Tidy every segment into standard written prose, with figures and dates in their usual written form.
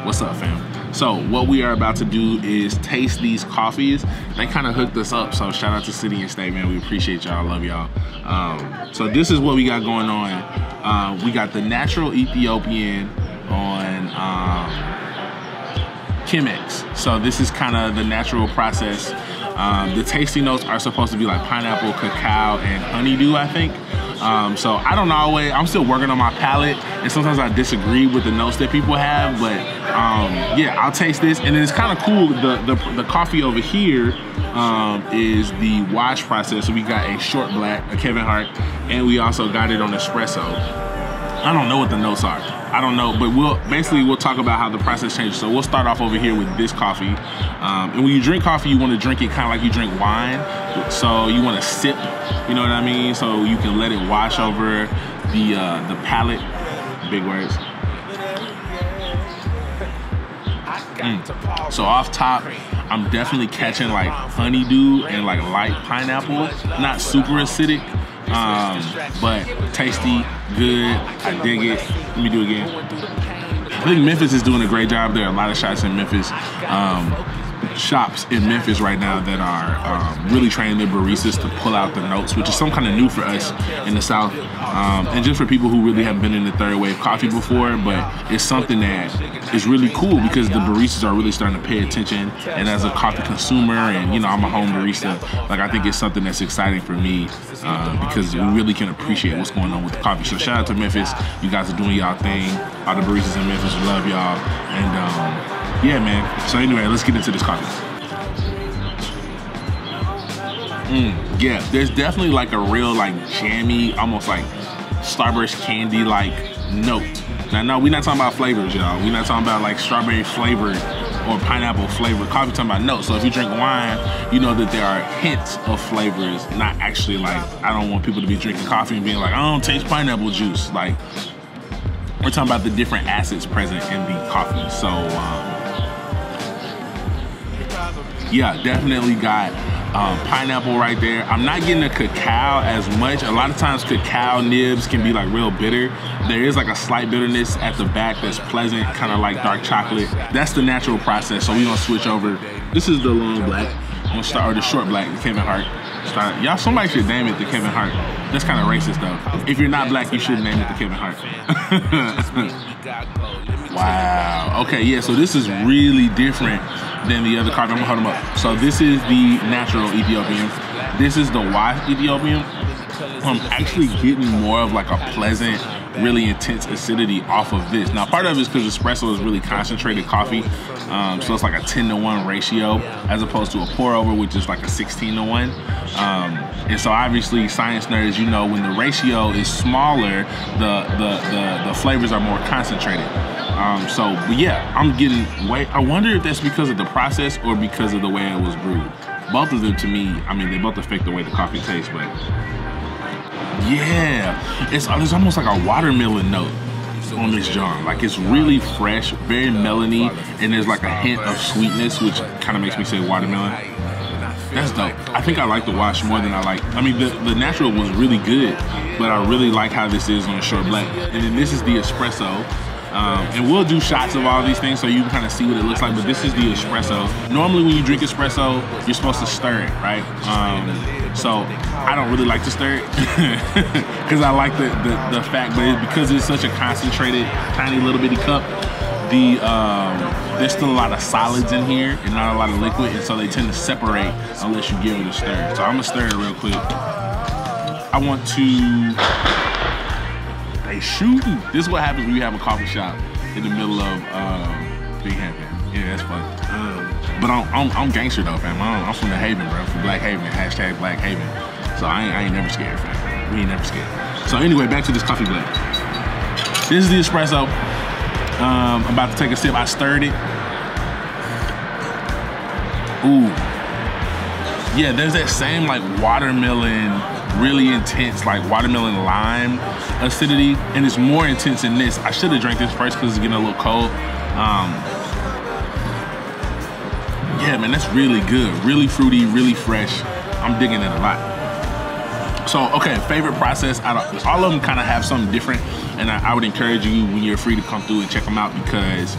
What's up, fam? So what we are about to do is taste these coffees. They kind of hooked us up, so shout out to City and State, man. We appreciate y'all, love y'all. So this is what we got going on. We got the natural Ethiopian on Chemex. So this is kind of the natural process. The tasty notes are supposed to be like pineapple, cacao, and honeydew, I think. So I don't always, I'm still working on my palate, and sometimes I disagree with the notes that people have, but yeah, I'll taste this. And then it's kind of cool, the coffee over here is the wash process. So we got a short black, a Kevin Hart, and we also got it on espresso. I don't know what the notes are. I don't know, but we'll talk about how the process changes. So we'll start off over here with this coffee. And when you drink coffee, you want to drink it kind of like you drink wine. So you want to sip, you know what I mean? So you can let it wash over the palate. Big words. So off top, I'm definitely catching like honeydew and like light pineapple. Not super acidic. But tasty, good, I dig it. Let me do it again. I think Memphis is doing a great job. There are a lot of shops in Memphis right now that are really training their baristas to pull out the notes, which is some kind of new for us in the South, and just for people who really haven't been in the third wave coffee before. But it's something that is really cool because the baristas are really starting to pay attention. And as a coffee consumer, and you know, I'm a home barista, like I think it's something that's exciting for me because we really can appreciate what's going on with the coffee. So shout out to Memphis, you guys are doing y'all thing. All the baristas in Memphis, we love y'all. And yeah, man. So anyway, let's get into this coffee. Yeah, there's definitely like a real like jammy, almost like Starburst candy like note. Now, no, we're not talking about flavors, y'all. We're not talking about like strawberry flavored or pineapple flavored coffee. We're talking about notes. So if you drink wine, you know that there are hints of flavors, not actually like, I don't want people to be drinking coffee and being like, I don't taste pineapple juice. Like, we're talking about the different acids present in the coffee. So, yeah, definitely got pineapple right there. I'm not getting the cacao as much. A lot of times cacao nibs can be like real bitter. There is like a slight bitterness at the back that's pleasant, kind of like dark chocolate. That's the natural process. So we're gonna switch over. This is the long black. I'm gonna start, or the short black, the Kevin Hart. Y'all, somebody should name it the Kevin Hart. That's kind of racist though. If you're not black, you should name it the Kevin Hart. Wow. Okay, yeah, so this is really different than the other coffee. I'm gonna hold them up. So this is the natural Ethiopian. This is the washed Ethiopian. I'm actually getting more of like a pleasant, really intense acidity off of this. Now, part of it is because espresso is really concentrated coffee. So it's like a 10-to-1 ratio as opposed to a pour over, which is like a 16-to-1. And so obviously science nerds, you know, when the ratio is smaller, the flavors are more concentrated. But yeah, I'm getting I wonder if that's because of the process or because of the way it was brewed. Both of them, to me, I mean, they both affect the way the coffee tastes, but yeah, it's almost like a watermelon note on this jar. Like it's really fresh, very melony, and there's like a hint of sweetness, which kind of makes me say watermelon. That's dope. I think I like the wash more than I mean, the natural was really good, but I really like how this is on a short black. And then this is the espresso. And we'll do shots of all these things so you can kind of see what it looks like, but this is the espresso. Normally when you drink espresso, you're supposed to stir it, right? So I don't really like to stir it because I like the fact, but because it's such a concentrated, tiny little bitty cup, there's still a lot of solids in here and not a lot of liquid, and so they tend to separate unless you give it a stir. So I'm gonna stir it real quick. I want to... They shooting. This is what happens when you have a coffee shop in the middle of Big Hampton. Yeah, that's fun. But I'm gangster though, fam. I'm from the Haven, bro. From Black Haven. # Black Haven. So I ain't never scared, fam. We ain't never scared. So anyway, back to this coffee blend. This is the espresso. I'm about to take a sip. I stirred it. Ooh. Yeah, there's that same like watermelon, really intense like watermelon lime acidity, and it's more intense in this. I should have drank this first because it's getting a little cold. Yeah, man, that's really good. Really fruity, really fresh. I'm digging it a lot. So, okay, favorite process out of all of them kind of have something different. and I would encourage you when you're free to come through and check them out, because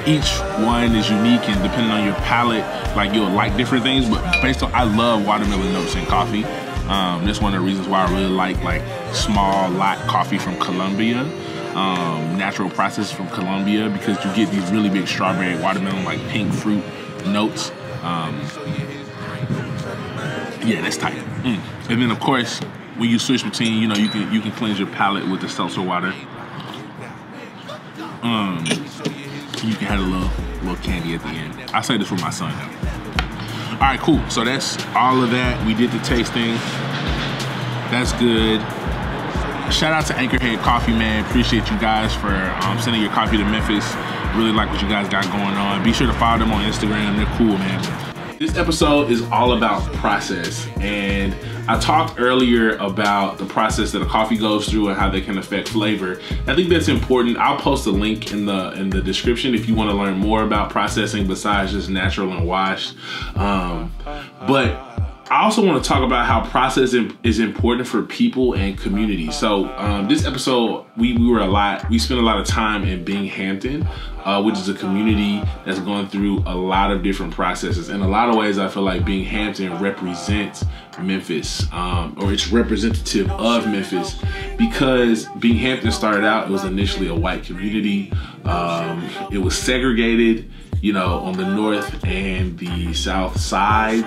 each one is unique, and depending on your palate, like you'll like different things. But based on, I love watermelon notes in coffee. That's one of the reasons why I really like small lot coffee from Colombia, natural process from Colombia, because you get these really big strawberry, watermelon, like pink fruit notes. Yeah, that's tight. And then of course, when you switch between, you know, you can cleanse your palate with the seltzer water. You can have a little candy at the end. I say this for my son now. All right, cool. So that's all of that. We did the tasting. That's good. Shout out to Anchorhead Coffee, man. Appreciate you guys for sending your coffee to Memphis. Really like what you guys got going on. Be sure to follow them on Instagram. They're cool, man. This episode is all about process, and I talked earlier about the process that a coffee goes through and how they can affect flavor. I think that's important. I'll post a link in the description if you want to learn more about processing besides just natural and washed. But I also want to talk about how processing is important for people and community. So this episode, we spent a lot of time in Binghamton, which is a community that's going through a lot of different processes. In a lot of ways, I feel like Binghamton represents Memphis, or it's representative of Memphis, because Binghamton started out, it was initially a white community. It was segregated, you know, on the north and the south side,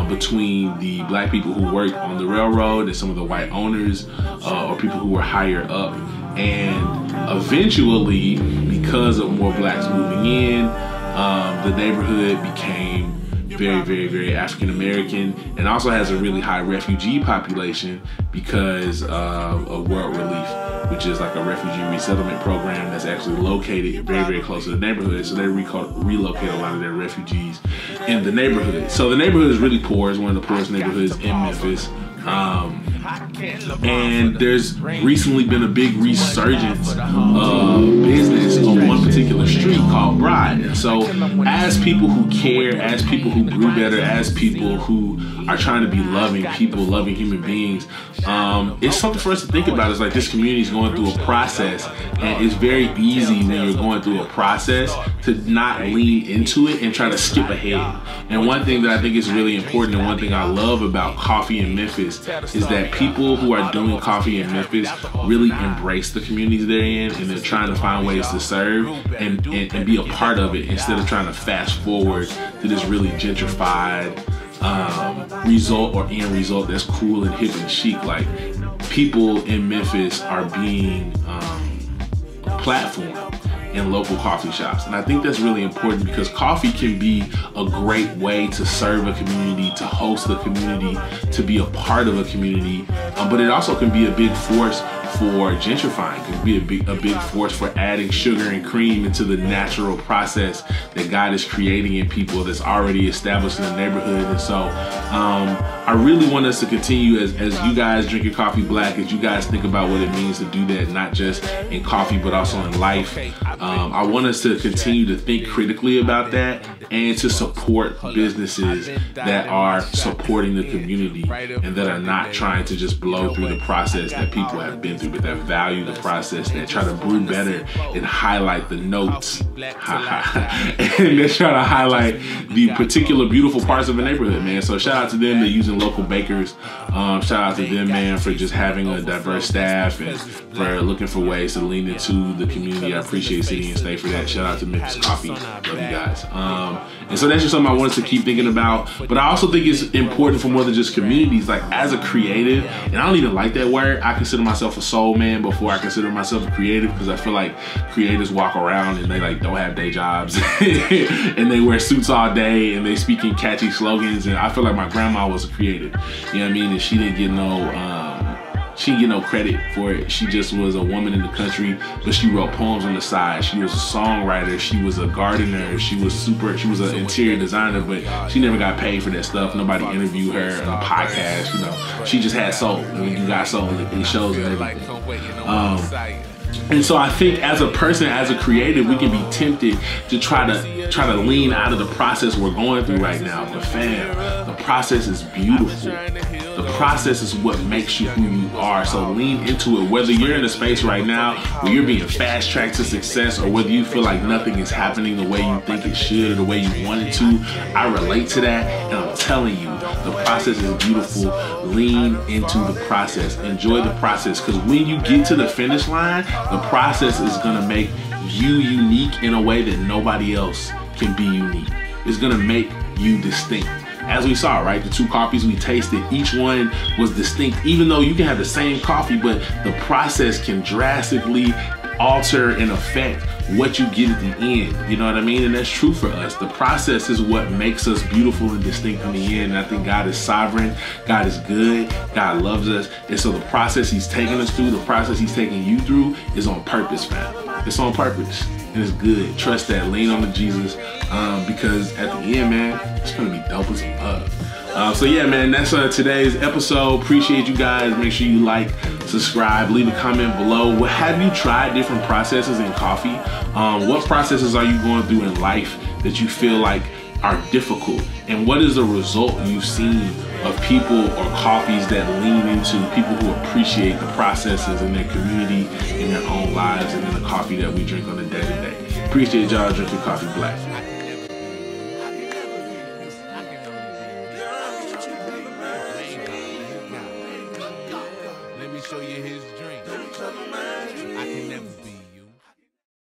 between the black people who worked on the railroad and some of the white owners, or people who were higher up. And eventually, because of more blacks moving in, the neighborhood became very, very, very African American, and also has a really high refugee population because of World Relief, which is like a refugee resettlement program that's actually located very, very close to the neighborhood. So they relocate a lot of their refugees in the neighborhood. So the neighborhood is really poor. It's one of the poorest neighborhoods in Memphis. And there's recently been a big resurgence of business on one particular street called Bride. And so as people who care, as people who brew better, as people who are trying to be loving people, loving human beings, it's something for us to think about. It's like this community is going through a process, and it's very easy when you're going through a process to not lean into it and try to skip ahead. And one thing that I think is really important, and one thing I love about coffee in Memphis, is that people who are doing coffee in Memphis really embrace the communities they're in, and they're trying to find ways to serve and be a part of it, instead of trying to fast forward to this really gentrified result or end result that's cool and hip and chic. Like, people in Memphis are being platformed in local coffee shops. And I think that's really important, because coffee can be a great way to serve a community, to host a community, to be a part of a community, but it also can be a big force for gentrifying. It can be a big force for adding sugar and cream into the natural process that God is creating in people that's already established in the neighborhood. And so I really want us to continue, as you guys drink your coffee black, as you guys think about what it means to do that, not just in coffee, but also in life. I want us to continue to think critically about that, and to support businesses that are supporting the community and that are not trying to just blow through the process that people have been through, but that value the process, that try to brew better and highlight the notes, and they try to highlight the particular beautiful parts of a neighborhood, man. So shout out to them. They're using local bakers. Shout out to them, man, for just having a diverse staff and for looking for ways to lean into the community. I appreciate City and State for that. Shout out to Memphis Coffee. Love you guys. And so that's just something I want us to keep thinking about. But I also think it's important for more than just communities. Like, as a creative, and I don't even like that word, I consider myself a soul man before I consider myself a creative, because I feel like creatives walk around and they like don't have day jobs and they wear suits all day and they speak in catchy slogans. And I feel like my grandma was a creative, you know what I mean? And she didn't get no credit for it. She just was a woman in the country, but she wrote poems on the side. She was a songwriter. She was a gardener. She was an interior designer, but she never got paid for that stuff. Nobody interviewed her on a podcast, you know. She just had soul. I mean, you got soul in shows and everything. And so I think as a person, as a creative, we can be tempted to try to lean out of the process we're going through right now. But fam, the process is beautiful. The process is what makes you who you are. So lean into it. Whether you're in a space right now where you're being fast-tracked to success, or whether you feel like nothing is happening the way you think it should or the way you want it to, I relate to that, and I'm telling you, the process is beautiful. Lean into the process. Enjoy the process, because when you get to the finish line, the process is gonna make you unique in a way that nobody else can be unique. It's gonna make you distinct. As we saw, right, the 2 coffees we tasted, each one was distinct, even though you can have the same coffee, but the process can drastically alter and affect what you get at the end. You know what I mean? And that's true for us. The process is what makes us beautiful and distinct in the end. And I think God is sovereign, God is good, God loves us. And so the process he's taking us through, the process he's taking you through is on purpose, fam. It's on purpose. And it's good. Trust that. Lean on the Jesus, because at the end, man, it's gonna be dope as love. So yeah, man, that's today's episode. Appreciate you guys. Make sure you like, subscribe, leave a comment below. What have you tried different processes in coffee? What processes are you going through in life that you feel like are difficult? And what is the result you've seen of people or coffees that lean into, people who appreciate the processes in their community, in their own lives, and in the coffee that we drink on a day-to-day? Appreciate y'all drinking coffee black. Let me show you his